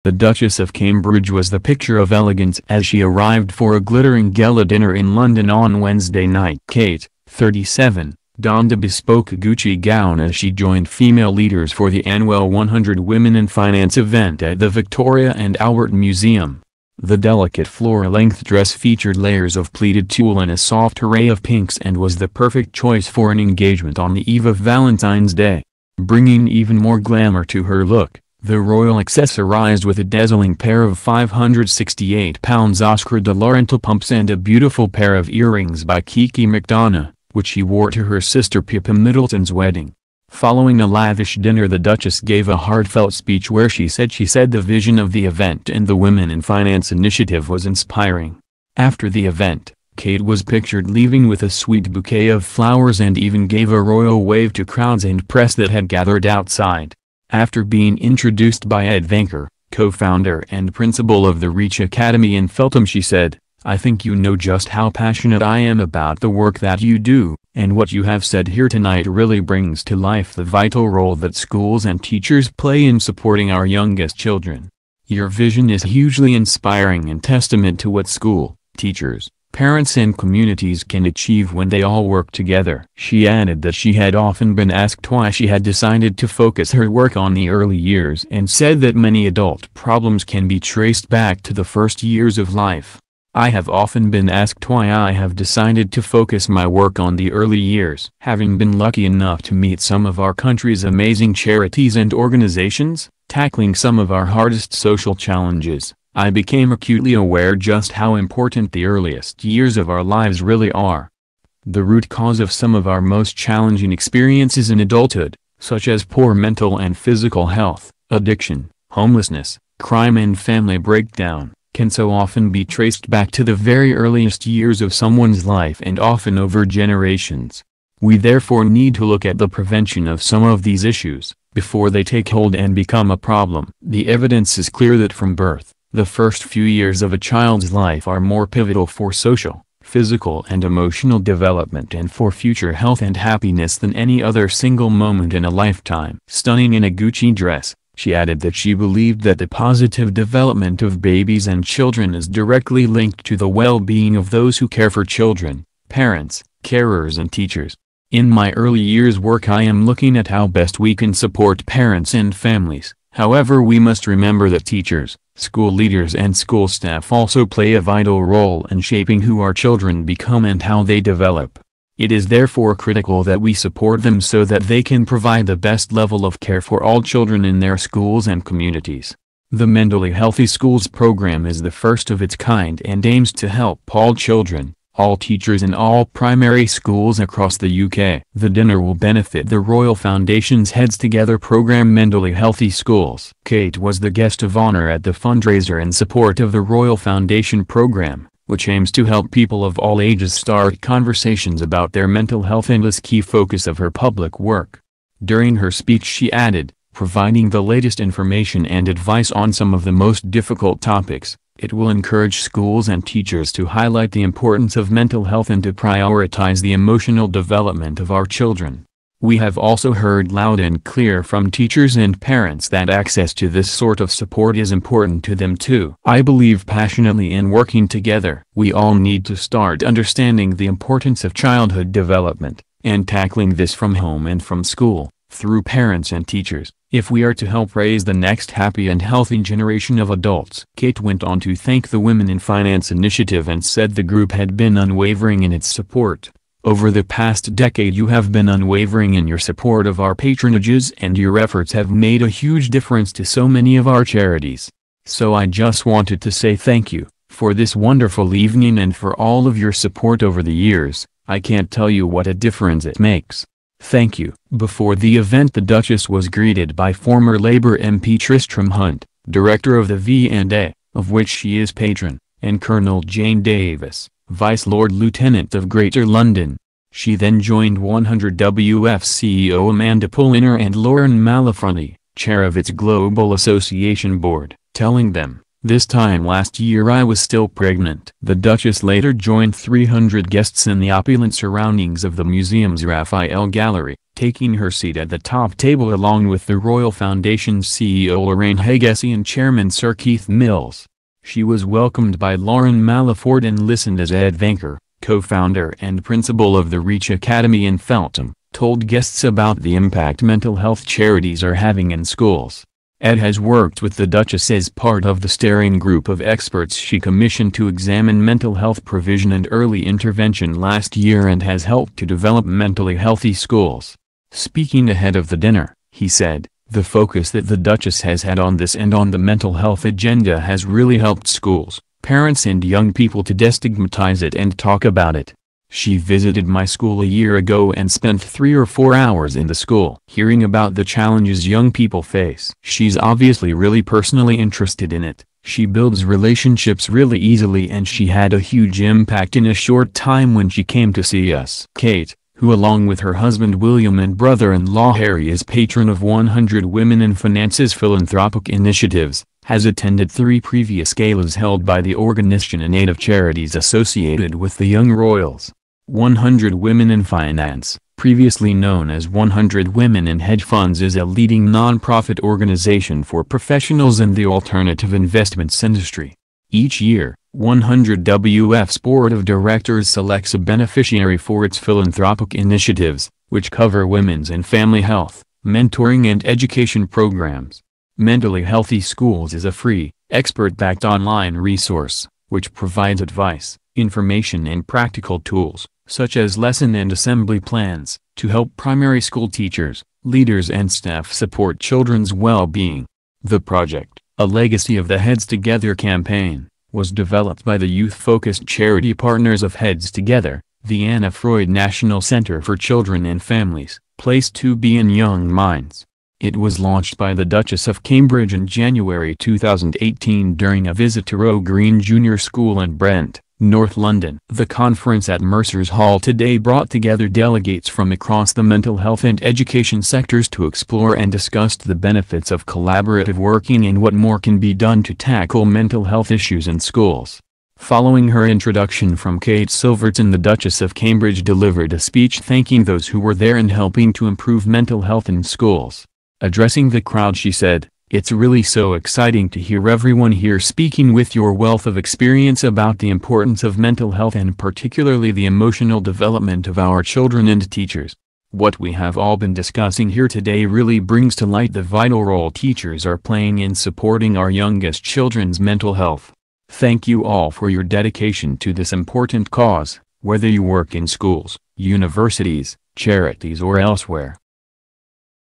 The Duchess of Cambridge was the picture of elegance as she arrived for a glittering gala dinner in London on Wednesday night. Kate, 37, donned a bespoke Gucci gown as she joined female leaders for the annual 100 Women in Finance event at the Victoria and Albert Museum. The delicate floor-length dress featured layers of pleated tulle and a soft array of pinks and was the perfect choice for an engagement on the eve of Valentine's Day. Bringing even more glamour to her look, the royal accessorized with a dazzling pair of 568-pound Oscar de la Renta pumps and a beautiful pair of earrings by Kiki McDonough, which she wore to her sister Pippa Middleton's wedding. Following a lavish dinner, the Duchess gave a heartfelt speech where she said the vision of the event and the Women in Finance initiative was inspiring. After the event, Kate was pictured leaving with a sweet bouquet of flowers and even gave a royal wave to crowds and press that had gathered outside. After being introduced by Ed Vanker, co-founder and principal of the Reach Academy in Feltham, she said, "I think you know just how passionate I am about the work that you do, and what you have said here tonight really brings to life the vital role that schools and teachers play in supporting our youngest children. Your vision is hugely inspiring and testament to what school, teachers, parents and communities can achieve when they all work together." She added that she had often been asked why she had decided to focus her work on the early years and said that many adult problems can be traced back to the first years of life. "I have often been asked why I have decided to focus my work on the early years. Having been lucky enough to meet some of our country's amazing charities and organizations, tackling some of our hardest social challenges, I became acutely aware just how important the earliest years of our lives really are. The root cause of some of our most challenging experiences in adulthood, such as poor mental and physical health, addiction, homelessness, crime and family breakdown, can so often be traced back to the very earliest years of someone's life and often over generations. We therefore need to look at the prevention of some of these issues, before they take hold and become a problem." The evidence is clear that from birth, the first few years of a child's life are more pivotal for social, physical and emotional development and for future health and happiness than any other single moment in a lifetime. Stunning in a Gucci dress, she added that she believed that the positive development of babies and children is directly linked to the well-being of those who care for children, parents, carers and teachers. "In my early years work I am looking at how best we can support parents and families. However, we must remember that teachers, school leaders and school staff also play a vital role in shaping who our children become and how they develop. It is therefore critical that we support them so that they can provide the best level of care for all children in their schools and communities." The Mentally Healthy Schools program is the first of its kind and aims to help all children, all teachers in all primary schools across the UK. The dinner will benefit the Royal Foundation's Heads Together program Mentally Healthy Schools. Kate was the guest of honor at the fundraiser in support of the Royal Foundation program, which aims to help people of all ages start conversations about their mental health and is key focus of her public work. During her speech she added, providing the latest information and advice on some of the most difficult topics, it will encourage schools and teachers to highlight the importance of mental health and to prioritize the emotional development of our children. We have also heard loud and clear from teachers and parents that access to this sort of support is important to them too. I believe passionately in working together. We all need to start understanding the importance of childhood development, and tackling this from home and from school, through parents and teachers, if we are to help raise the next happy and healthy generation of adults. Kate went on to thank the Women in Finance initiative and said the group had been unwavering in its support. "Over the past decade you have been unwavering in your support of our patronages and your efforts have made a huge difference to so many of our charities. So I just wanted to say thank you, for this wonderful evening and for all of your support over the years. I can't tell you what a difference it makes. Thank you." Before the event the Duchess was greeted by former Labour MP Tristram Hunt, director of the V&A, of which she is patron, and Colonel Jane Davis, Vice Lord Lieutenant of Greater London. She then joined 100WF CEO Amanda Polliner and Lauren Malafronte, chair of its Global Association Board, telling them, This time last year I was still pregnant. The Duchess later joined 300 guests in the opulent surroundings of the museum's Raphael Gallery, taking her seat at the top table along with the Royal Foundation's CEO Lorraine Hagesi and Chairman Sir Keith Mills. She was welcomed by Lauren Malafort and listened as Ed Vanker, co-founder and principal of the Reach Academy in Feltham, told guests about the impact mental health charities are having in schools. Ed has worked with the Duchess as part of the steering group of experts she commissioned to examine mental health provision and early intervention last year and has helped to develop mentally healthy schools. Speaking ahead of the dinner, he said, "The focus that the Duchess has had on this and on the mental health agenda has really helped schools, parents and young people to destigmatize it and talk about it. She visited my school a year ago and spent 3 or 4 hours in the school hearing about the challenges young people face. She's obviously really personally interested in it. She builds relationships really easily and she had a huge impact in a short time when she came to see us." Kate, who along with her husband William and brother-in-law Harry is patron of 100 Women in Finance's philanthropic initiatives, has attended 3 previous galas held by the organization in aid of charities associated with the young royals. 100 Women in Finance, previously known as 100 Women in Hedge Funds, is a leading non-profit organization for professionals in the alternative investments industry. Each year, 100WF's board of directors selects a beneficiary for its philanthropic initiatives, which cover women's and family health, mentoring and education programs. Mentally Healthy Schools is a free, expert-backed online resource, which provides advice, information and practical tools, such as lesson and assembly plans, to help primary school teachers, leaders and staff support children's well-being. The project, a legacy of the Heads Together campaign, was developed by the youth-focused charity partners of Heads Together, the Anna Freud National Center for Children and Families, Place to Be in Young Minds. It was launched by the Duchess of Cambridge in January 2018 during a visit to Roe Green Junior School in Brent, North London. The conference at Mercer's Hall today brought together delegates from across the mental health and education sectors to explore and discuss the benefits of collaborative working and what more can be done to tackle mental health issues in schools. Following her introduction from Kate Silverton, the Duchess of Cambridge delivered a speech thanking those who were there and helping to improve mental health in schools. Addressing the crowd she said, "It's really so exciting to hear everyone here speaking with your wealth of experience about the importance of mental health and particularly the emotional development of our children and teachers. What we have all been discussing here today really brings to light the vital role teachers are playing in supporting our youngest children's mental health. Thank you all for your dedication to this important cause, whether you work in schools, universities, charities or elsewhere."